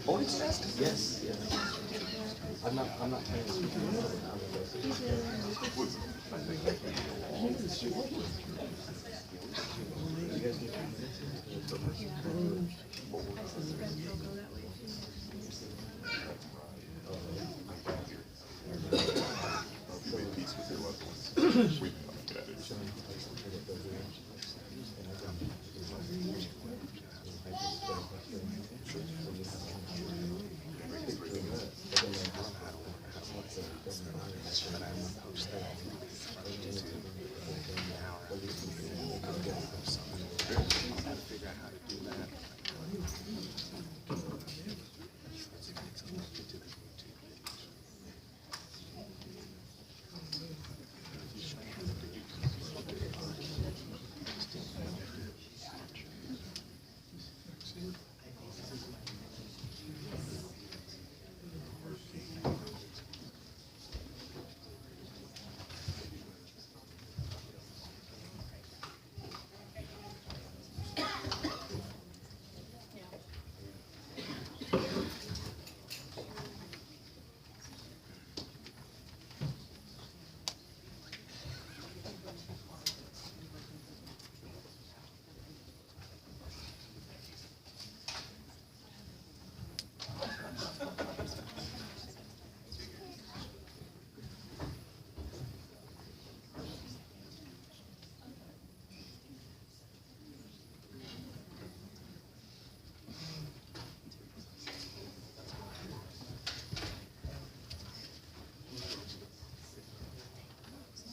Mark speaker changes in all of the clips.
Speaker 1: Hornet's Nest? Yes, yes. I'm not trying to speak.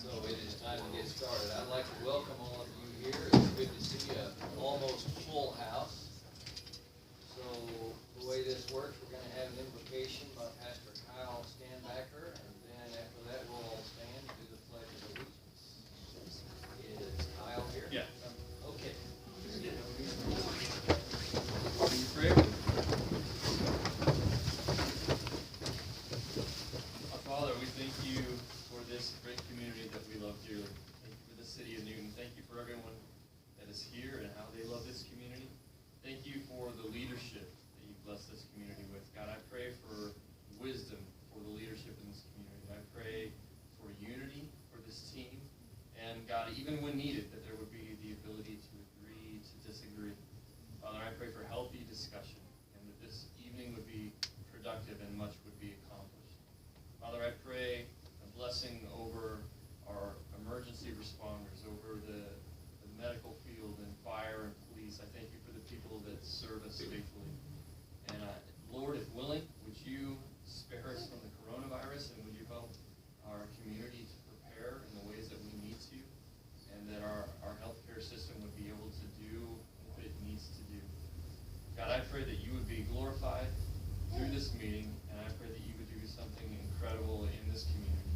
Speaker 2: So it is time to get started. I'd like to welcome all of you here. It's good to see an almost full house. So the way this works, we're going to have an invocation by Pastor Kyle Standbacker, and then after that we'll all stand and do the pledge of allegiance. Is Kyle here?
Speaker 3: Yeah.
Speaker 2: Okay.
Speaker 3: Pray. Our Father, we thank you for this great community that we love dearly. Thank you for the city of Newton. Thank you for everyone that is here and how they love this community. Thank you for the leadership that you bless this community with. God, I pray for wisdom for the leadership in this community. I pray for unity for this team. And God, even when needed, that there would be the ability to agree to disagree. Father, I pray for healthy discussion and that this evening would be productive and much would be accomplished. Father, I pray a blessing over our emergency responders, over the medical field and fire and police. I thank you for the people that serve us faithfully. And Lord, if willing, would you spare us from the coronavirus, and would you help our community to prepare in the ways that we need to, and that our healthcare system would be able to do what it needs to do. God, I pray that you would be glorified through this meeting, and I pray that you would do something incredible in this community.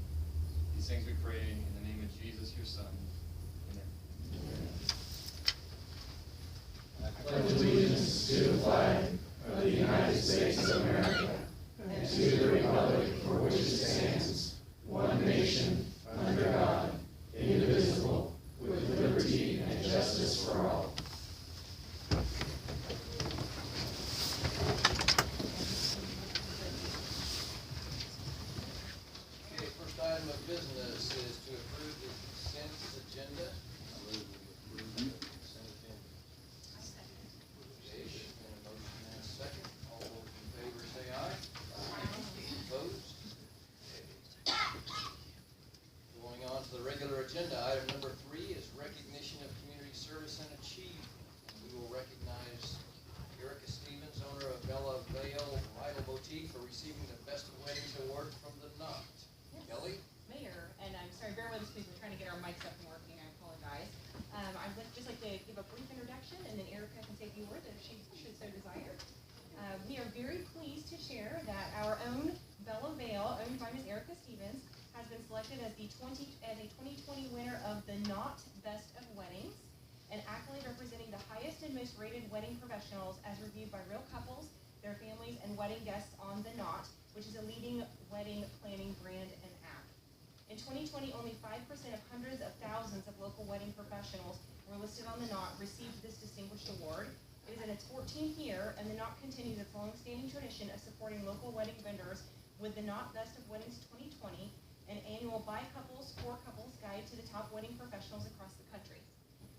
Speaker 3: These things we pray in the name of Jesus, your Son. Amen.
Speaker 2: I pledge allegiance
Speaker 4: to the flag of the United States of America and to the republic for which it stands, one nation, under God, indivisible, with liberty and justice for all.
Speaker 2: Okay, first item of business is to approve the consent agenda. Consent agenda. Okay, there's been a motion and a second. All those in favor say aye. Opposed? Okay. Going on to the regular agenda, item number 3 is recognition of community service and achievement. We will recognize Erica Stevens, owner of Bella Vale Bridal Boutique, for receiving the Best of Weddings Award from the Knot.
Speaker 5: Yes.
Speaker 2: Kelly?
Speaker 5: Mayor, and I'm sorry, bear with us, please, we're trying to get our mics up and working, I apologize. I would just like to give a brief introduction, and then Erica can say a few words if she should so desire. We are very pleased to share that our own Bella Vale, owned by Ms. Erica Stevens, has been selected as a 2020 winner of the Knot Best of Weddings, an accolade representing the highest and most rated wedding professionals as reviewed by real couples, their families, and wedding guests on The Knot, which is a leading wedding planning brand and app. In 2020, only 5% of hundreds of thousands of local wedding professionals were listed on The Knot received this distinguished award, It is in its 14th year, and the Knot continues its long-standing tradition of supporting local wedding vendors with the Knot Best of Weddings 2020, an annual by couples, for couples guide to the top wedding professionals across the country.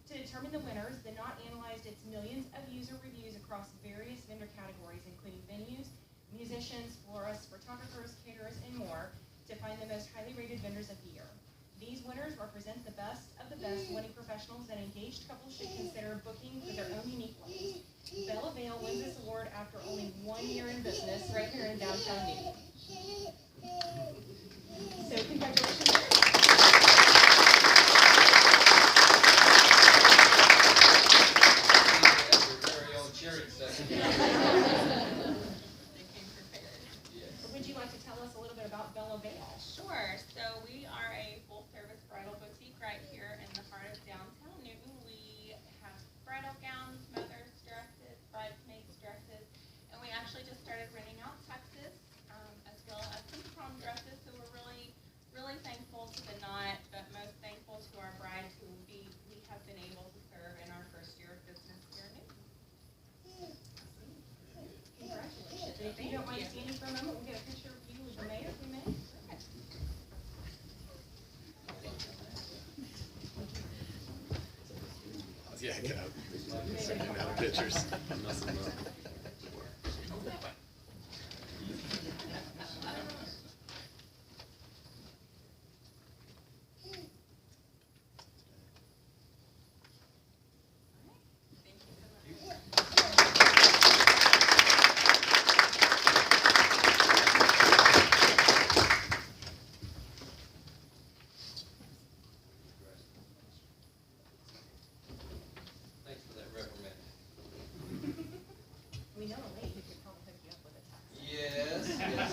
Speaker 5: To determine the winners, the Knot analyzed its millions of user reviews across various vendor categories, including venues, musicians, florists, photographers, caterers, and more, to find the most highly rated vendors of the year. These winners represent the best of the best wedding professionals that engaged couples should consider booking for their own unique weddings. Bella Vale wins this award after only 1 year in business right here in downtown Newton. So congratulations. Would you like to tell us a little bit about Bella Vale?
Speaker 6: Sure. So we are a full-service bridal boutique right here in the heart of downtown Newton. We have bridal gowns, mothers' dresses, bridesmaids' dresses, and we actually just started renting out tuxes, as well as some prom dresses. So we're really, really thankful to the Knot, but most thankful to our brides who we have been able to serve in our first year of business here in Newton.
Speaker 5: Congratulations. If you don't mind standing for a moment, we'll get a picture of you with the mayor, if we may.
Speaker 4: Yeah, get out. Sending out pictures.
Speaker 2: Thanks for that reprimand.
Speaker 5: We know a lady who could probably hook you up with a tux.
Speaker 2: Yes, yes.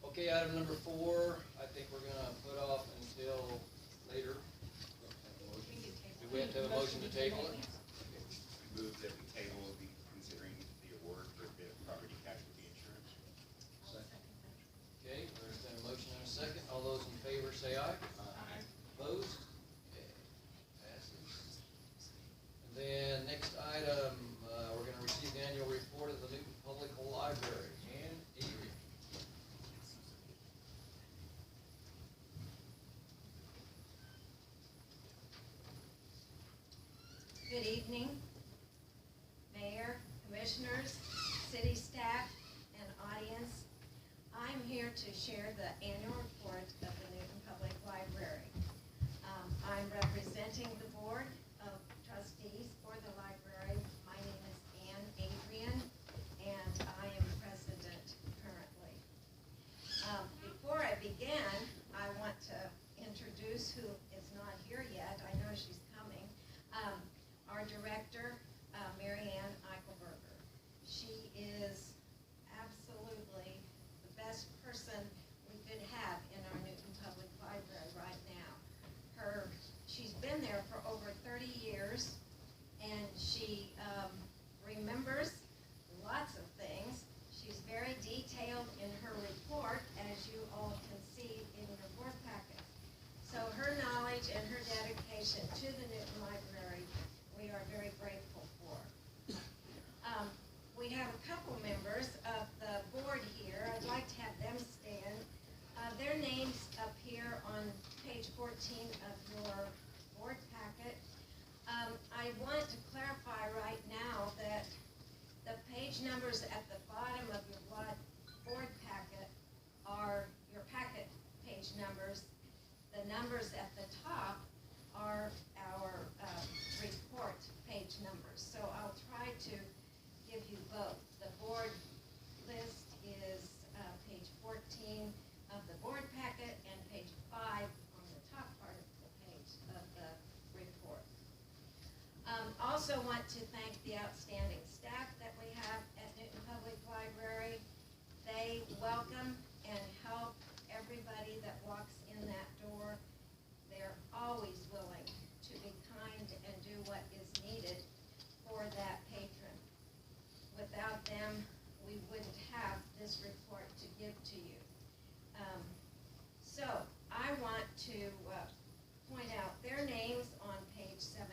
Speaker 2: Okay, item number 4, I think we're gonna put off until later. Do we have to have a motion to table it?
Speaker 7: We move that we table will be considering the award for bid of property casualty insurance.
Speaker 2: Okay, there's been a motion and a second. All those in favor say aye. Opposed? Okay, passes. And then next item, we're gonna receive the annual report of the Newton Public Library. Ann Erie.
Speaker 8: Good evening, Mayor, Commissioners, City staff, and audience. I'm here to share the annual report of the Newton Public Library. I'm representing the Board of Trustees for the library. My name is Ann Adrian, and I am president currently. Before I begin, I want to introduce who is not here yet. I know she's coming. Our director, Mary Ann Eichelberger. She is absolutely the best person we could have in our Newton Public Library right now. She's been there for over 30 years, and she remembers lots of things. She's very detailed in her report, as you all can see in your board packet. So her knowledge and her dedication to the Newton Library, we are very grateful for. We have a couple members of the board here. I'd like to have them stand. Their names appear on page 14 of your board packet. I want to clarify right now that the page numbers at the bottom of your board packet are your packet page numbers. The numbers at the top are our report page numbers. So I'll try to give you both. The board list is page 14 of the board packet and page 5 on the top part of the page of the report. Also want to thank the outstanding staff that we have at Newton Public Library. They welcome and help everybody that walks in that door. They're always willing to be kind and do what is needed for that patron. Without them, we wouldn't have this report to give to you. So I want to point out their names on page 17.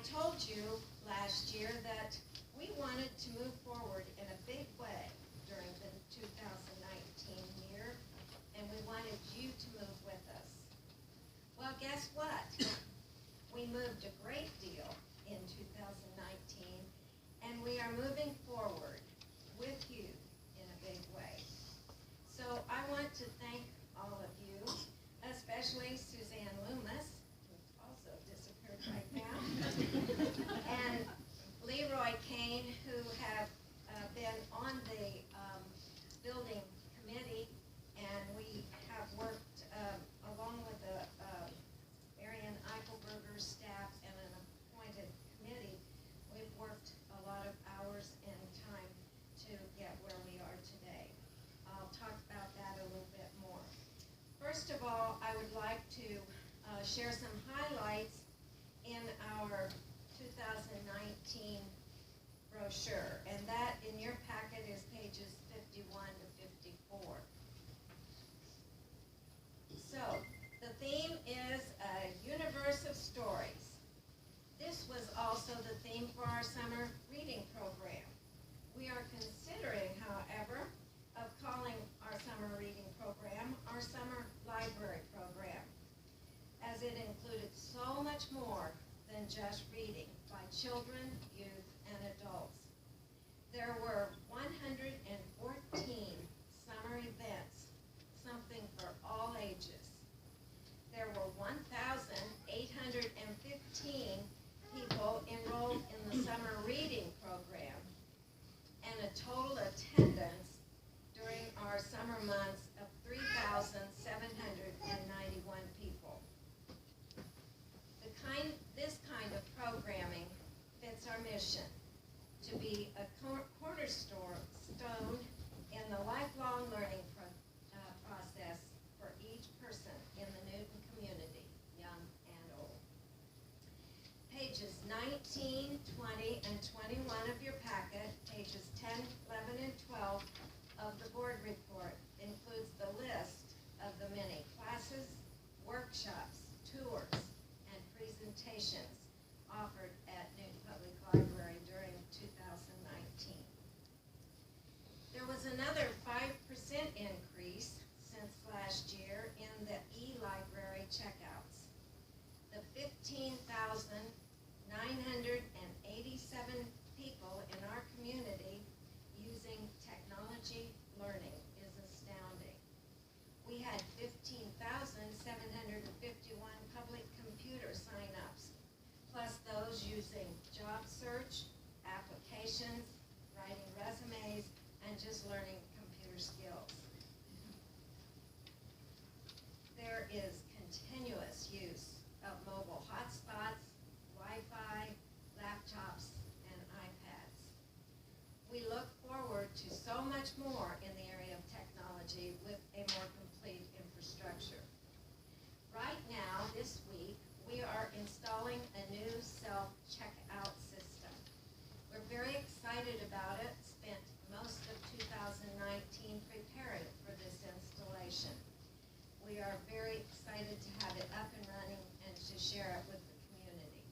Speaker 8: told you last year that we wanted to move forward in a big way during the 2019 year, and we wanted you to move with us. Well, guess what? We moved a great deal in 2019, and we are moving forward with you in a big way. So I want to thank all of you, especially Suzanne Loomis, who's also disappeared right now, and Leroy Kane, who have been on the building committee, and we have worked along with the Marian Eichelberger's staff and an appointed committee. We've worked a lot of hours and time to get where we are today. I'll talk about that a little bit more. First of all, I would like to share some highlights in our 2019 brochure, and that in your packet is pages 51 to 54. So, the theme is a universe of stories. This was also the theme for our summer reading program. We are considering, however, of calling our summer reading program our summer library program, as it included so much more than just reading by children, youth, and adults. There were 114 summer events, something for all ages. There were 1,815 people enrolled in the summer reading program, and a total attendance during our summer months of 3,791 people. This kind of programming fits our mission to be a cornerstone in the lifelong learning process for each person in the Newton community, young and old. Pages 19, 20, and 21 of your packet, pages 10, 11, and 12 of the board report includes the list of the many classes, workshops, tours, and presentations offered at Newton Public Library during 2019. There was another 5% increase since last year in the e-library checkouts. The 15,987 people in our community using technology learning is astounding. We had 15,751 public computer sign-ups, plus those using job search, applications, writing resumes, and just learning computer skills. There is continuous use of mobile hotspots, Wi-Fi, laptops, and iPads. We look forward to so much more in the area of technology with a more complete infrastructure. Right now, this week, we are installing a new self-checkout system. We're very excited about it, spent most of 2019 preparing for this installation. We are very excited to have it up and running and to share it with the community.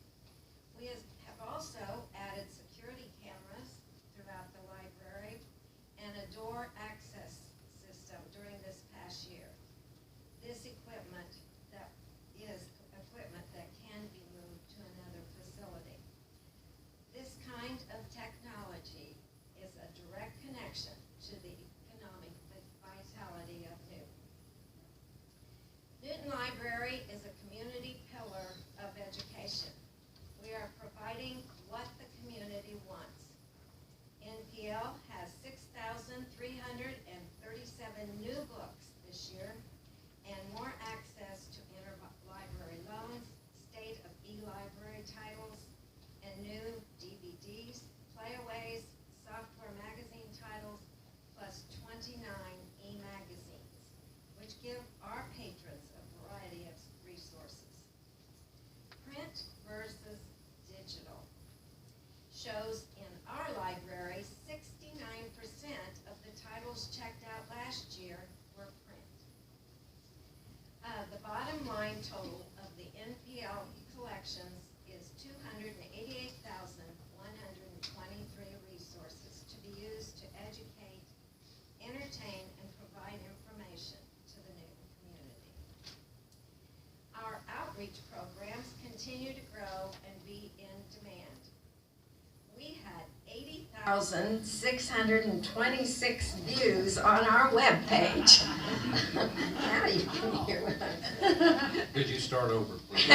Speaker 8: We have also added security cameras throughout the library and a door access system during this past year. This equipment that can be moved to another facility. This kind of technology is a direct connection to the economic vitality of Newton. Newton Library is a community pillar of education. We are providing what the community wants. NPL has 6,337 new books this year and more access to interlibrary loans, state of e-library titles, and new DVDs, playaways, software magazine titles, plus 29 e-magazines, which give our patrons a variety of resources. Print versus digital shows in our library 69% of the titles checked out last year were print. The bottom line total of the NPL collections is $281 outreach programs continue to grow and be in demand. We had 80,626 views on our webpage. Now you can hear what I'm saying.
Speaker 2: Could you start over, please?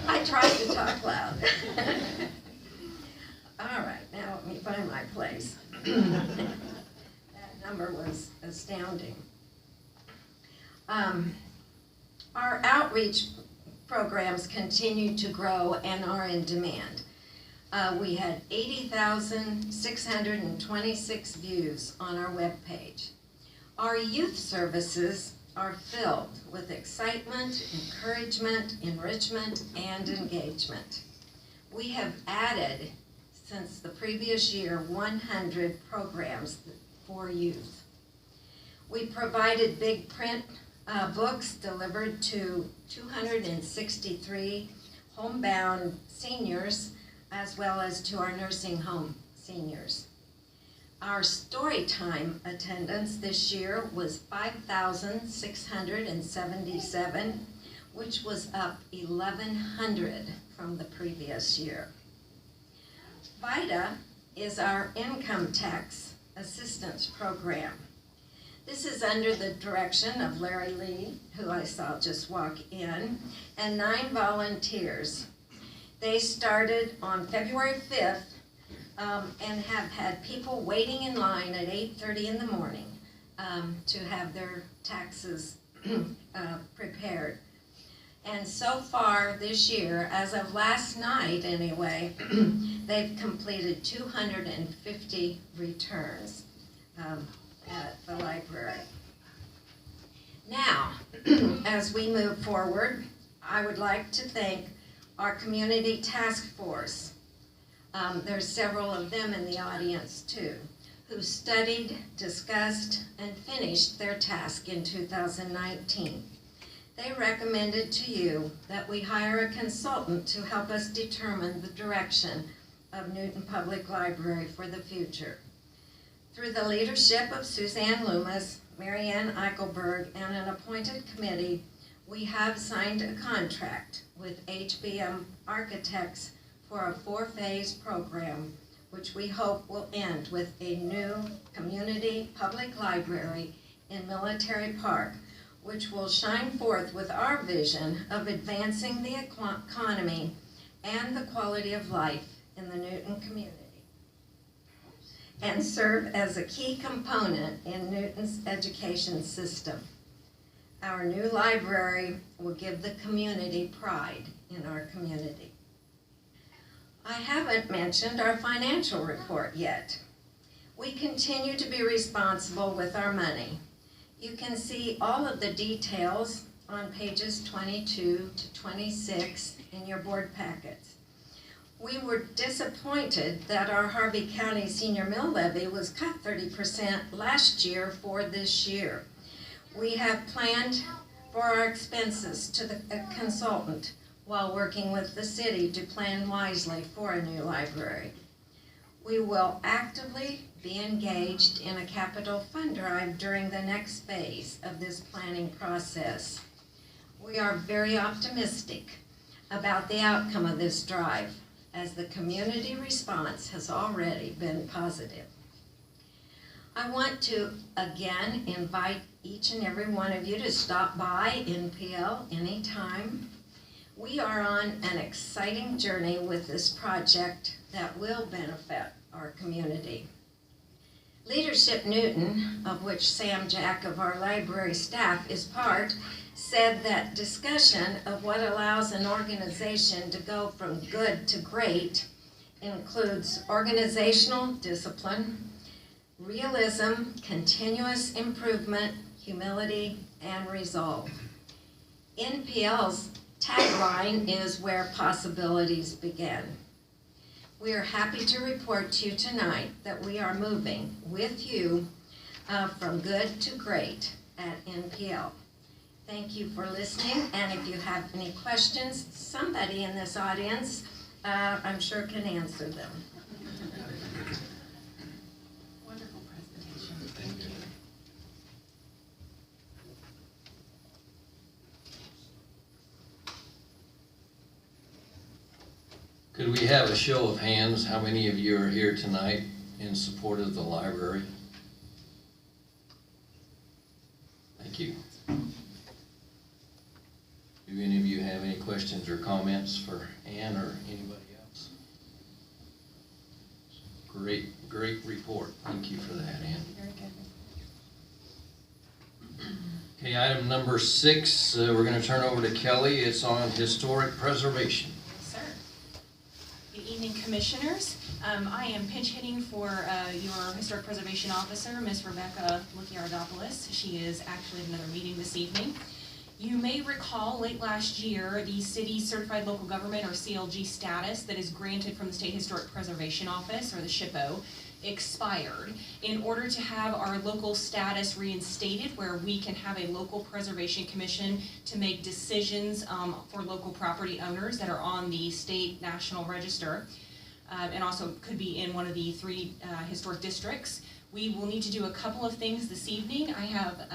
Speaker 8: I tried to talk loud. All right, now let me find my place. That number was astounding. Our outreach programs continue to grow and are in demand. We had 80,626 views on our webpage. Our youth services are filled with excitement, encouragement, enrichment, and engagement. We have added, since the previous year, 100 programs for youth. We provided big print books delivered to 263 homebound seniors, as well as to our nursing home seniors. Our story time attendance this year was 5,677, which was up 1,100 from the previous year. VITA is our income tax assistance program. This is under the direction of Larry Lee, who I saw just walk in, and 9 volunteers. They started on February 5th and have had people waiting in line at 8:30 in the morning to have their taxes prepared. And so far this year, as of last night anyway, they've completed 250 returns at the library. Now, as we move forward, I would like to thank our community task force. There's several of them in the audience too, who studied, discussed, and finished their task in 2019. They recommended to you that we hire a consultant to help us determine the direction of Newton Public Library for the future. Through the leadership of Suzanne Loomis, Marianne Eichelberg, and an appointed committee, we have signed a contract with HBM Architects for a 4-phase program, which we hope will end with a new community public library in Military Park, which will shine forth with our vision of advancing the economy and the quality of life in the Newton community, and serve as a key component in Newton's education system. Our new library will give the community pride in our community. I haven't mentioned our financial report yet. We continue to be responsible with our money. You can see all of the details on pages 22 to 26 in your board packets. We were disappointed that our Harvey County Senior Mill Levy was cut 30% last year for this year. We have planned for our expenses to the consultant while working with the city to plan wisely for a new library. We will actively be engaged in a capital fund drive during the next phase of this planning process. We are very optimistic about the outcome of this drive, as the community response has already been positive. I want to again invite each and every one of you to stop by NPL anytime. We are on an exciting journey with this project that will benefit our community. Leadership Newton, of which Sam Jack of our library staff is part, said that discussion of what allows an organization to go from good to great includes organizational discipline, realism, continuous improvement, humility, and resolve. NPL's tagline is where possibilities begin. We are happy to report to you tonight that we are moving with you from good to great at NPL. Thank you for listening, and if you have any questions, somebody in this audience, I'm sure can answer them.
Speaker 5: Wonderful presentation. Thank you.
Speaker 9: Could we have a show of hands? How many of you are here tonight in support of the library? Thank you. Do any of you have any questions or comments for Ann or anybody else? Great report. Thank you for that, Ann.
Speaker 5: Very good.
Speaker 9: Okay, item number 6, we're going to turn over to Kelly. It's on historic preservation.
Speaker 5: Yes, sir. Good evening, Commissioners. I am pinch hitting for your Historic Preservation Officer, Ms. Rebecca Lukiardopoulos. She is actually at another meeting this evening. You may recall late last year, the city's Certified Local Government, or CLG status, that is granted from the State Historic Preservation Office, or the SHPO, expired. In order to have our local status reinstated, where we can have a local preservation commission to make decisions for local property owners that are on the state national register, and also could be in one of the 3 historic districts, we will need to do a couple of things this evening. I have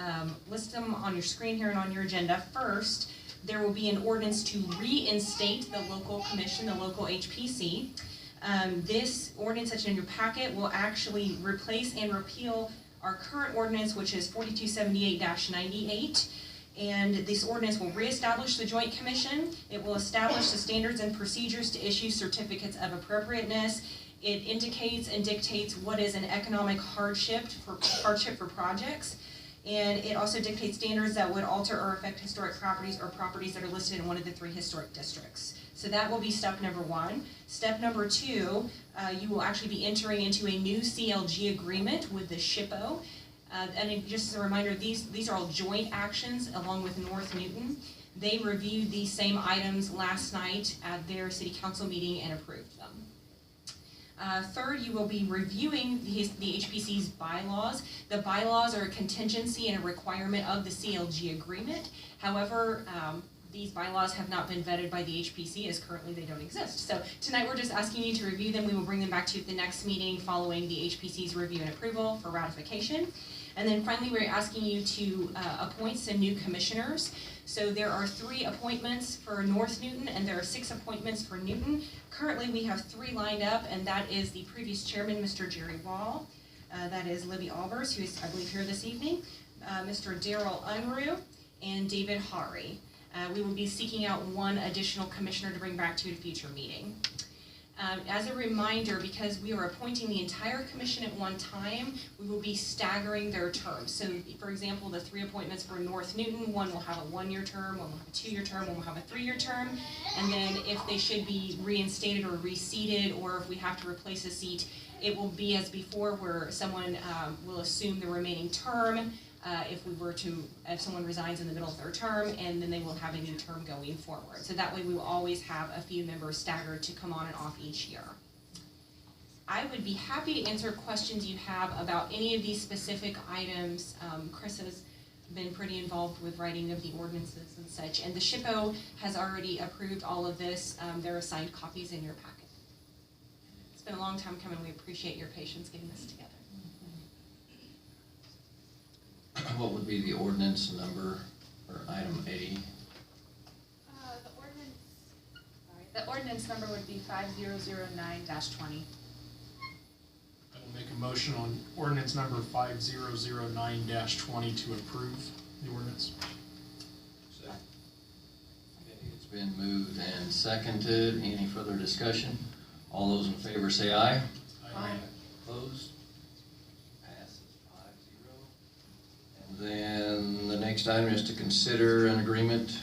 Speaker 5: listed them on your screen here and on your agenda. First, there will be an ordinance to reinstate the local commission, the local HPC. This ordinance that's in your packet will actually replace and repeal our current ordinance, which is 4278-98. And this ordinance will reestablish the Joint Commission. It will establish the standards and procedures to issue certificates of appropriateness. It indicates and dictates what is an economic hardship for projects. And it also dictates standards that would alter or affect historic properties or properties that are listed in one of the 3 historic districts. So that will be step number 1. Step number 2, you will actually be entering into a new CLG agreement with the SHPO. And just as a reminder, these are all joint actions along with North Newton. They reviewed these same items last night at their city council meeting and approved them. Third, you will be reviewing the HPC's bylaws. The bylaws are a contingency and a requirement of the CLG agreement. However, these bylaws have not been vetted by the HPC, as currently they don't exist. So tonight we're just asking you to review them. We will bring them back to you at the next meeting following the HPC's review and approval for ratification. And then finally, we're asking you to appoint some new commissioners. So there are 3 appointments for North Newton, and there are 6 appointments for Newton. Currently, we have 3 lined up, and that is the previous chairman, Mr. Jerry Wall. That is Libby Albers, who is, I believe, here this evening. Mr. Daryl Unruh, and David Hari. We will be seeking out 1 additional commissioner to bring back to a future meeting. As a reminder, because we are appointing the entire commission at one time, we will be staggering their terms. So, for example, the 3 appointments for North Newton, 1 will have a 1-year term, 1 will have a 2-year term, 1 will have a 3-year term. And then if they should be reinstated or reseated, or if we have to replace a seat, it will be as before, where someone will assume the remaining term. If someone resigns in the middle of their term, and then they will have a new term going forward. So that way we will always have a few members staggered to come on and off each year. I would be happy to answer questions you have about any of these specific items. Chris has been pretty involved with writing of the ordinances and such, and the SHPO has already approved all of this. There are signed copies in your packet. It's been a long time coming. We appreciate your patience getting this together.
Speaker 9: What would be the ordinance number for item A?
Speaker 10: The ordinance number would be 5009-20.
Speaker 4: I will make a motion on ordinance number 5009-20 to approve the ordinance.
Speaker 9: Okay, it's been moved and seconded. Any further discussion? All those in favor say aye.
Speaker 10: Aye.
Speaker 9: Opposed? Passes 5-0. And then the next item is to consider an agreement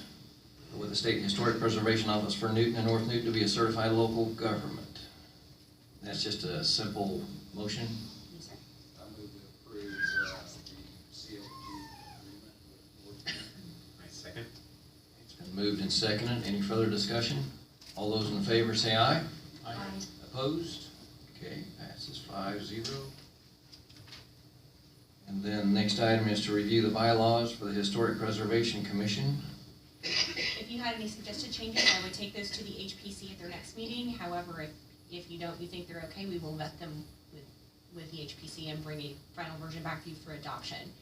Speaker 9: with the State Historic Preservation Office for Newton and North Newton to be a certified local government. That's just a simple motion.
Speaker 5: Yes, sir.
Speaker 2: I move to approve the CLG agreement with North Newton.
Speaker 7: I second.
Speaker 9: It's been moved and seconded. Any further discussion? All those in favor say aye.
Speaker 4: Aye.
Speaker 9: Opposed? Okay, passes 5-0. And then next item is to review the bylaws for the Historic Preservation Commission.
Speaker 5: If you had any suggested changes, I would take those to the HPC at their next meeting. However, if you don't, you think they're okay, we will vet them with the HPC and bring a final version back to you for adoption.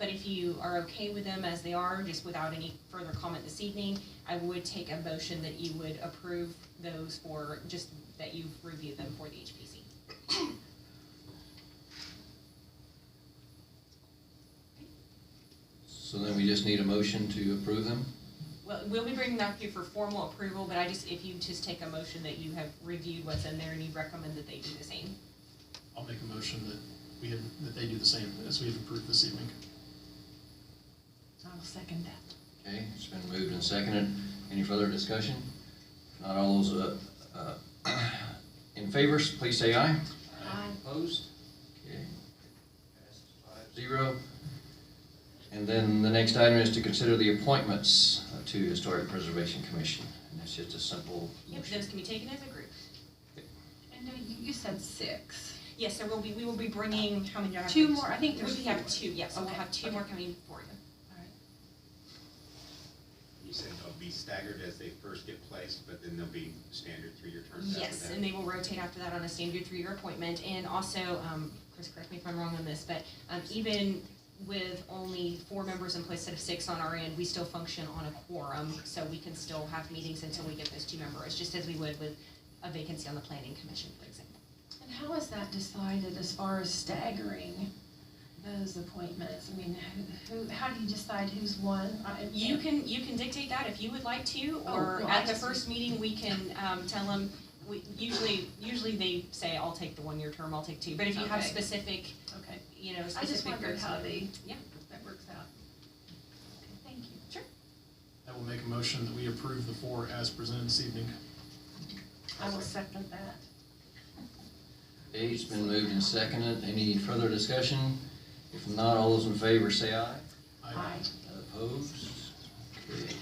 Speaker 5: But if you are okay with them as they are, just without any further comment this evening, I would take a motion that you would approve those for, just that you've reviewed them for the HPC.
Speaker 9: So then we just need a motion to approve them?
Speaker 5: Well, we'll be bringing that up here for formal approval, but if you just take a motion that you have reviewed what's in there and you recommend that they do the same.
Speaker 4: I'll make a motion that they do the same as we have approved this evening.
Speaker 10: I'll second that.
Speaker 9: Okay, it's been moved and seconded. Any further discussion? If not, all those in favor, please say aye.
Speaker 10: Aye.
Speaker 9: Opposed? Okay,
Speaker 2: Passes
Speaker 9: 5-0. And then the next item is to consider the appointments to Historic Preservation Commission. And that's just a simple
Speaker 5: Yep,
Speaker 9: motion.
Speaker 5: those can be taken as a group.
Speaker 10: And you said 6.
Speaker 5: Yes, so we will be bringing, how many do I have?
Speaker 10: 2 more, I think there's
Speaker 5: We have
Speaker 10: 4.
Speaker 5: 2, yes, so we'll
Speaker 10: Okay,
Speaker 5: have 2 more coming for you.
Speaker 7: You said they'll be staggered as they first get placed, but then they'll be standard 3-year terms after that?
Speaker 5: Yes, and they will rotate after that on a standard 3-year appointment. And also, Chris, correct me if I'm wrong on this, but even with only 4 members in place instead of 6 on our end, we still function on a quorum, so we can still have meetings until we get those 2 members, just as we would with a vacancy on the planning commission, for example.
Speaker 10: And how is that decided as far as staggering those appointments? I mean, how do you decide who's one?
Speaker 5: You can dictate that if you would like to, or
Speaker 10: well,
Speaker 5: at the first meeting, we can tell them, usually they say, I'll take the 1-year term, I'll take 2, but if you have
Speaker 10: Okay.
Speaker 5: specific,
Speaker 10: Okay.
Speaker 5: specific.
Speaker 10: I just wondered how
Speaker 5: Yeah.
Speaker 10: that works out. Okay, thank you.
Speaker 5: Sure.
Speaker 4: I will make a motion that we approve the 4 as presented this evening.
Speaker 10: I will second that.
Speaker 9: Okay, it's been moved and seconded. Any further discussion? If not, all those in favor say aye.
Speaker 10: Aye.
Speaker 9: Opposed? Okay,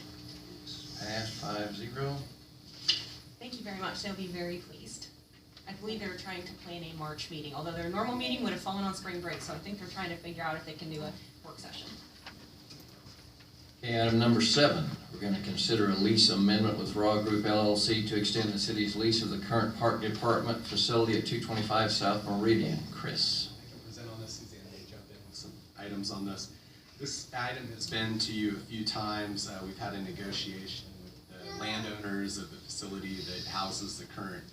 Speaker 9: it's passed 5-0.
Speaker 5: Thank you very much, they'll be very pleased. I believe they're trying to plan a March meeting, although their normal meeting would have fallen on spring break, so I think they're trying to figure out if they can do a work session.
Speaker 9: Okay, item number 7, we're going to consider a lease amendment with Raw Group LLC to extend the city's lease of the current park department facility at 225 South Meridian. Chris.
Speaker 11: I can present on this. Suzanne may jump in with some items on this. This item has been to you a few times. We've had a negotiation with the landowners of the facility that houses the current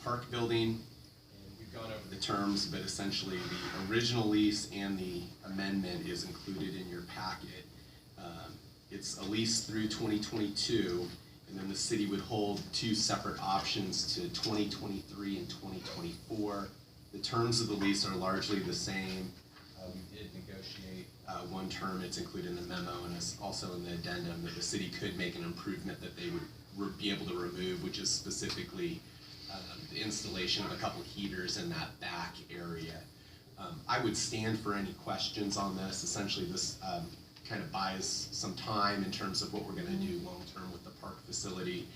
Speaker 11: park building. And we've gone over the terms, but essentially the original lease and the amendment is included in your packet. It's a lease through 2022, and then the city would hold 2 separate options to 2023 and 2024. The terms of the lease are largely the same. We did negotiate one term, it's included in the memo, and it's also in the addendum that the city could make an improvement that they would be able to remove, which is specifically the installation of a couple heaters in that back area. I would stand for any questions on this. Essentially, this kind of buys some time in terms of what we're going to do long-term with the park facility.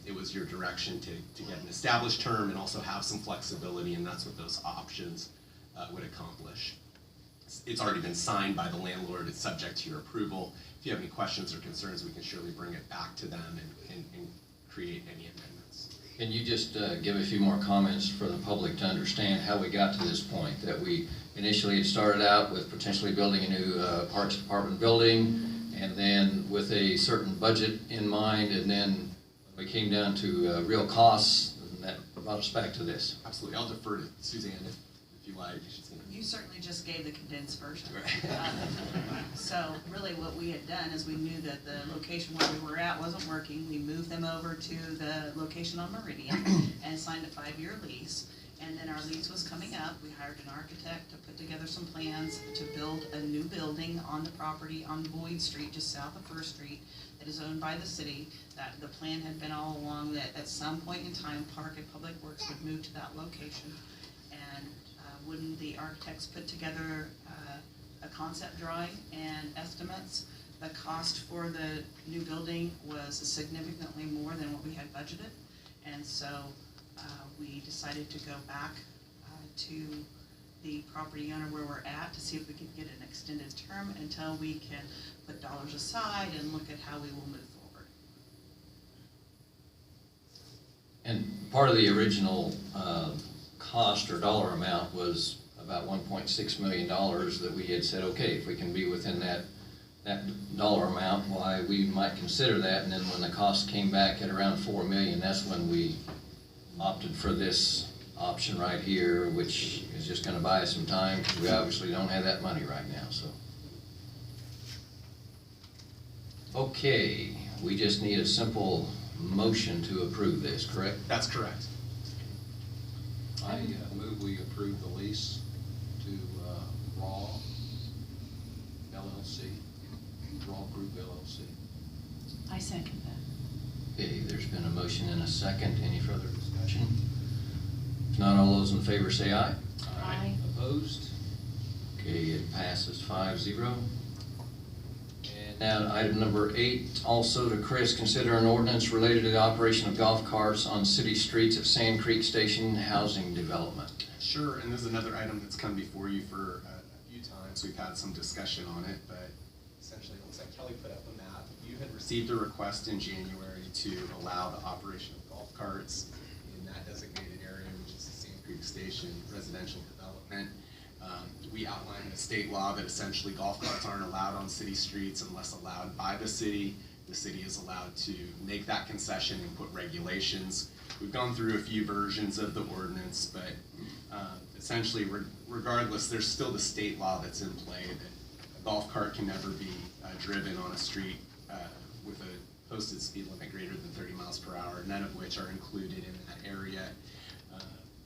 Speaker 11: It was your direction to get an established term and also have some flexibility, and that's what those options would accomplish. It's already been signed by the landlord. It's subject to your approval. If you have any questions or concerns, we can surely bring it back to them and create any amendments.
Speaker 9: Can you just give a few more comments for the public to understand how we got to this point? That we initially had started out with potentially building a new Parks Department building, and then with a certain budget in mind, and then we came down to real costs, and that brought us back to this.
Speaker 11: Absolutely. I'll defer to Suzanne if you like.
Speaker 12: You certainly just gave the condensed version. So really what we had done is we knew that the location where we were at wasn't working. We moved them over to the location on Meridian and signed a 5-year lease. And then our lease was coming up. We hired an architect to put together some plans to build a new building on the property on Boyd Street, just south of First Street, that is owned by the city. That the plan had been all along that at some point in time, Park and Public Works would move to that location. And when the architects put together a concept drawing and estimates, the cost for the new building was significantly more than what we had budgeted. And so we decided to go back to the property owner where we're at to see if we could get an extended term until we can put dollars aside and look at how we will move forward.
Speaker 9: And part of the original cost or dollar amount was about $1.6 million that we had said, okay, if we can be within that dollar amount, why, we might consider that. And then when the cost came back at around $4 million, that's when we opted for this option right here, which is just gonna buy us some time, because we obviously don't have that money right now, so. Okay, we just need a simple motion to approve this, correct?
Speaker 11: That's correct.
Speaker 1: I move we approve the lease to Raw LLC, Raw Group LLC.
Speaker 10: I second that.
Speaker 9: Okay, there's been a motion and a second. Any further discussion? If not, all those in favor say aye.
Speaker 10: Aye.
Speaker 9: Opposed? Okay, it passes 5-0. And now, item number 8, also to Chris, consider an ordinance related to the operation of golf carts on city streets at Sand Creek Station Housing Development.
Speaker 11: Sure, and this is another item that's come before you for a few times. We've had some discussion on it, but essentially it looks like Kelly put up a map. You had received a request in January to allow the operation of golf carts in that designated area, which is the Sand Creek Station residential development. We outlined the state law that essentially golf carts aren't allowed on city streets unless allowed by the city. The city is allowed to make that concession and put regulations. We've gone through a few versions of the ordinance, but essentially, regardless, there's still the state law that's in play that a golf cart can never be driven on a street with a posted speed limit greater than 30 miles per hour, none of which are included in that area.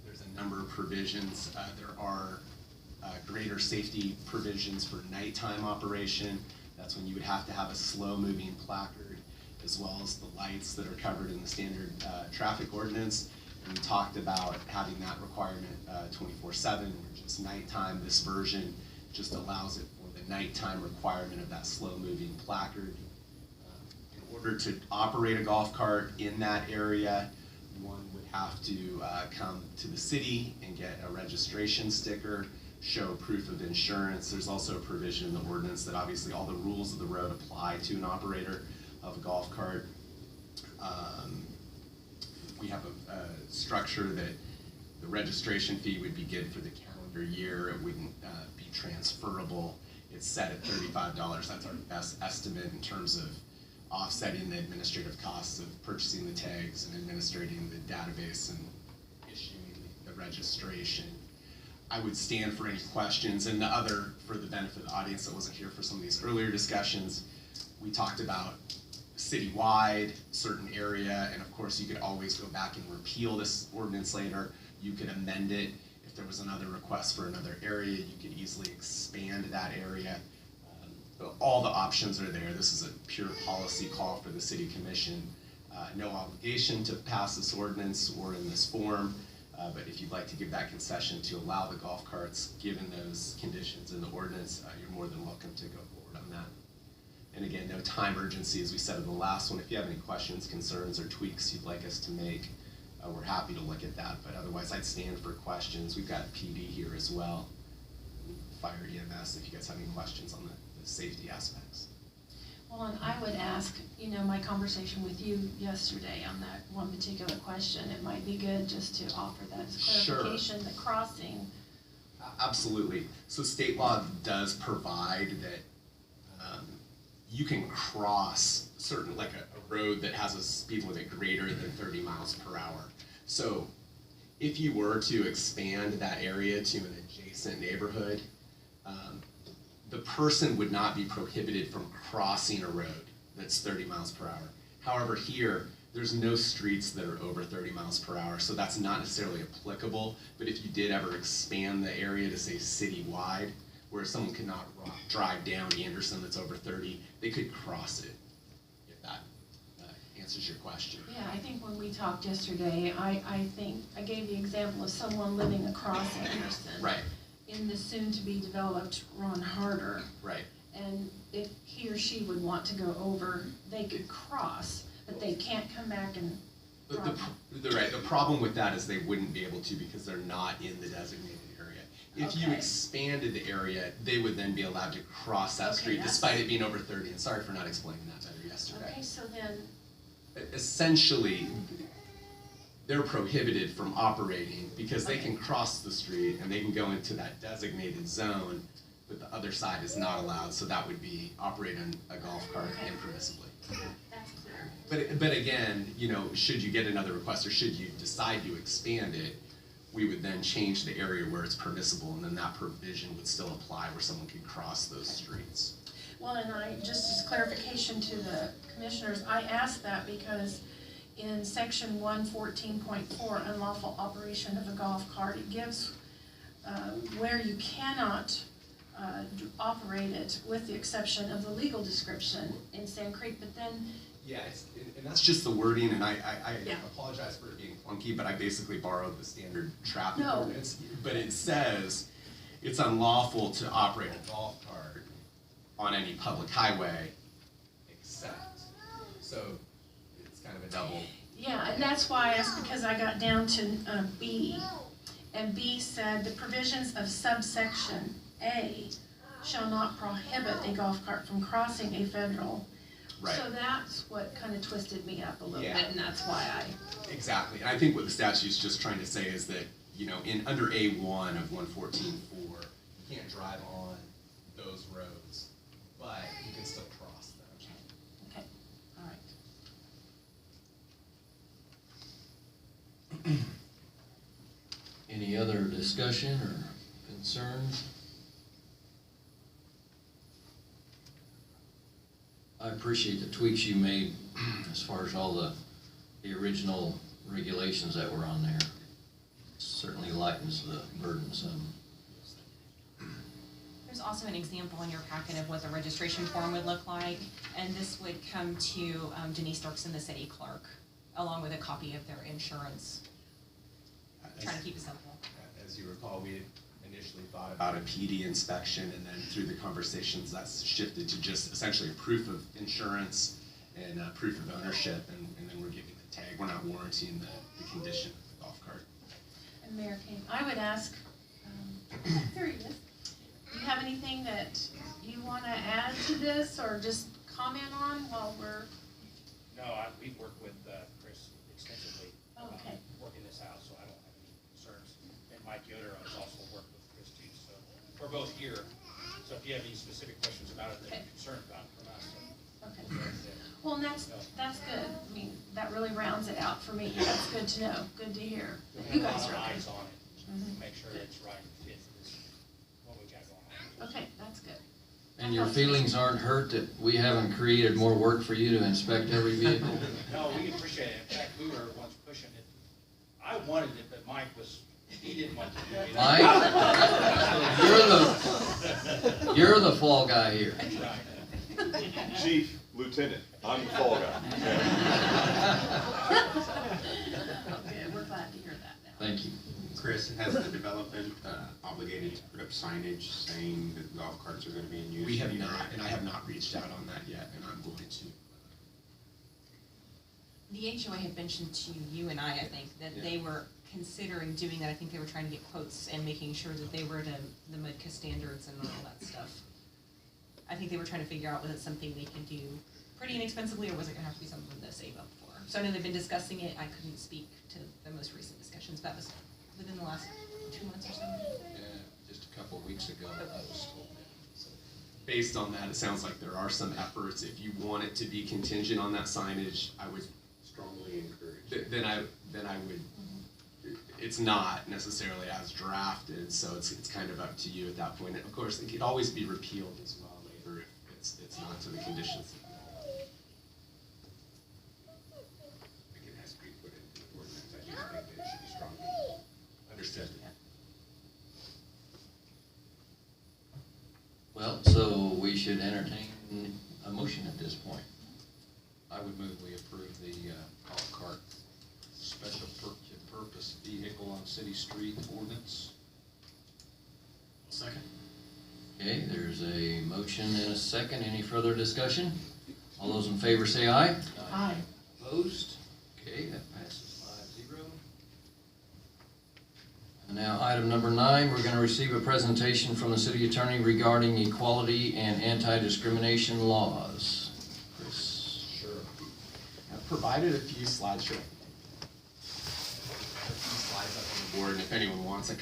Speaker 11: There's a number of provisions. There are greater safety provisions for nighttime operation. That's when you would have to have a slow-moving placard, as well as the lights that are covered in the standard traffic ordinance. And we talked about having that requirement 24/7 or just nighttime. This version just allows it for the nighttime requirement of that slow-moving placard. In order to operate a golf cart in that area, one would have to come to the city and get a registration sticker, show proof of insurance. There's also a provision in the ordinance that obviously all the rules of the road apply to an operator of a golf cart. We have a structure that the registration fee would be good for the calendar year. It wouldn't be transferable. It's set at $35. That's our best estimate in terms of offsetting the administrative costs of purchasing the tags and administrating the database and issuing the registration. I would stand for any questions. And the other, for the benefit of the audience that wasn't here for some of these earlier discussions, we talked about citywide, certain area, and of course you could always go back and repeal this ordinance later. You could amend it. If there was another request for another area, you could easily expand that area. But all the options are there. This is a pure policy call for the city commission. No obligation to pass this ordinance or in this form. But if you'd like to give that concession to allow the golf carts, given those conditions in the ordinance, you're more than welcome to go forward on that. And again, no time urgency, as we said in the last one. If you have any questions, concerns, or tweaks you'd like us to make, we're happy to look at that. But otherwise, I'd stand for questions. We've got PD here as well, Fire EMS, if you guys have any questions on the safety aspects.
Speaker 10: Well, and I would ask, my conversation with you yesterday on that one particular question, it might be good just to offer that as clarification, the crossing.
Speaker 11: Absolutely. So state law does provide that you can cross certain, like a road that has a speed limit greater than 30 miles per hour. So if you were to expand that area to an adjacent neighborhood, the person would not be prohibited from crossing a road that's 30 miles per hour. However, here, there's no streets that are over 30 miles per hour, so that's not necessarily applicable. But if you did ever expand the area to say citywide, where someone could not drive down Anderson that's over 30, they could cross it, if that answers your question.
Speaker 10: Yeah, I think when we talked yesterday, I think I gave the example of someone living across Anderson.
Speaker 11: Right.
Speaker 10: In the soon-to-be developed Ron Harder.
Speaker 11: Right.
Speaker 10: And if he or she would want to go over, they could cross, but they can't come back and
Speaker 11: The problem with that is they wouldn't be able to because they're not in the designated area. If you expanded the area, they would then be allowed to cross that street despite it being over 30. And sorry for not explaining that better yesterday.
Speaker 10: Okay, so then.
Speaker 11: Essentially, they're prohibited from operating because they can cross the street and they can go into that designated zone, but the other side is not allowed, so that would be operating a golf cart impermissibly.
Speaker 10: That's clear.
Speaker 11: But again, you know, should you get another request or should you decide to expand it, we would then change the area where it's permissible, and then that provision would still apply where someone can cross those streets.
Speaker 10: Well, and just as clarification to the commissioners, I asked that because in section 114.4, unlawful operation of a golf cart, it gives where you cannot operate it with the exception of the legal description in Sand Creek, but then.
Speaker 11: Yeah, and that's just the wording, and I
Speaker 10: Yeah.
Speaker 11: apologize for it being clunky, but I basically borrowed the standard traffic
Speaker 10: No.
Speaker 11: ordinance. But it says it's unlawful to operate a golf cart on any public highway except. So it's kind of a double.
Speaker 10: Yeah, and that's why I asked, because I got down to B, and B said the provisions of subsection A shall not prohibit a golf cart from crossing a federal.
Speaker 11: Right.
Speaker 10: So that's what kind of twisted me up a little
Speaker 11: Yeah.
Speaker 10: bit, and that's why
Speaker 11: Exactly, and I think what the statute's just trying to say is that, you know, in under A1 of 114.4, you can't drive on those roads, but you can still cross them.
Speaker 10: Okay, all right.
Speaker 9: Any other discussion or concerns? I appreciate the tweaks you made as far as all the original regulations that were on there. Certainly lightens the burden some.
Speaker 5: There's also an example in your packet of what the registration form would look like, and this would come to Denise Dirksen, the city clerk, along with a copy of their insurance. Trying to keep it simple.
Speaker 11: As you recall, we had initially thought about a PD inspection, and then through the conversations, that's shifted to just essentially a proof of insurance and a proof of ownership, and then we're giving the tag. We're not warranting the condition of the golf cart.
Speaker 10: And Mayor King, I would ask, here he is. Do you have anything that you want to add to this or just comment on while we're,
Speaker 13: No, we've worked with Chris extensively
Speaker 10: okay.
Speaker 13: working this out, so I don't have any concerns. And Mike Yoder has also worked with Chris too, so we're both here. So if you have any specific questions about it that you're concerned about from us,
Speaker 10: Okay.
Speaker 13: we'll go ahead.
Speaker 10: Well, and that's good. I mean, that really rounds it out for me. That's good to know. Good to hear. You
Speaker 13: We'll
Speaker 10: guys
Speaker 13: have a
Speaker 10: are
Speaker 13: lot of
Speaker 10: okay.
Speaker 13: eyes on it,
Speaker 10: Mhm.
Speaker 13: make sure it's right and fit for this, what we got going on.
Speaker 10: Okay, that's good.
Speaker 9: And your feelings aren't hurt that we haven't created more work for you to inspect every vehicle?
Speaker 13: No, we appreciate it. In fact, we were once pushing it. I wanted it, but Mike he didn't want to do it.
Speaker 9: Mike, you're the fall guy here.
Speaker 13: Right.
Speaker 14: Chief, Lieutenant, I'm the fall guy.
Speaker 10: Okay, we're glad to hear that now.
Speaker 9: Thank you.
Speaker 7: Chris, has the development obligated to put up signage saying that golf carts are gonna be in use?
Speaker 11: We have not, and I have not reached out on that yet, and I'm going to.
Speaker 5: The HOA had mentioned to you and I think, that they were considering doing that. I think they were trying to get quotes and making sure that they were to the MUDCA standards and all that stuff. I think they were trying to figure out, was it something they could do pretty inexpensively, or was it gonna have to be something to save up for? So I know they've been discussing it. I couldn't speak to the most recent discussions. That was within the last 2 months or so.
Speaker 9: Yeah, just a couple of weeks ago, I was told that. So,
Speaker 11: Based on that, it sounds like there are some efforts. If you want it to be contingent on that signage, I would
Speaker 7: Strongly encouraged.
Speaker 11: then I would, it's not necessarily as drafted, so it's kind of up to you at that point. And of course, it could always be repealed as well later if it's not to the conditions.
Speaker 7: I think it has to be put into the ordinance. I just think that it should be strongly.
Speaker 11: Understood.
Speaker 9: Well, so we should entertain a motion at this point.
Speaker 1: I would move we approve the golf cart special purpose vehicle on city street ordinance.
Speaker 11: Second.
Speaker 9: Okay, there's a motion and a second. Any further discussion? All those in favor say aye.
Speaker 10: Aye.
Speaker 9: Opposed? Okay, that passes 5-0. And now, item number 9, we're gonna receive a presentation from the city attorney regarding equality and anti-discrimination laws. Chris?
Speaker 11: Sure. I've provided a few slideshows. board, and if anyone wants a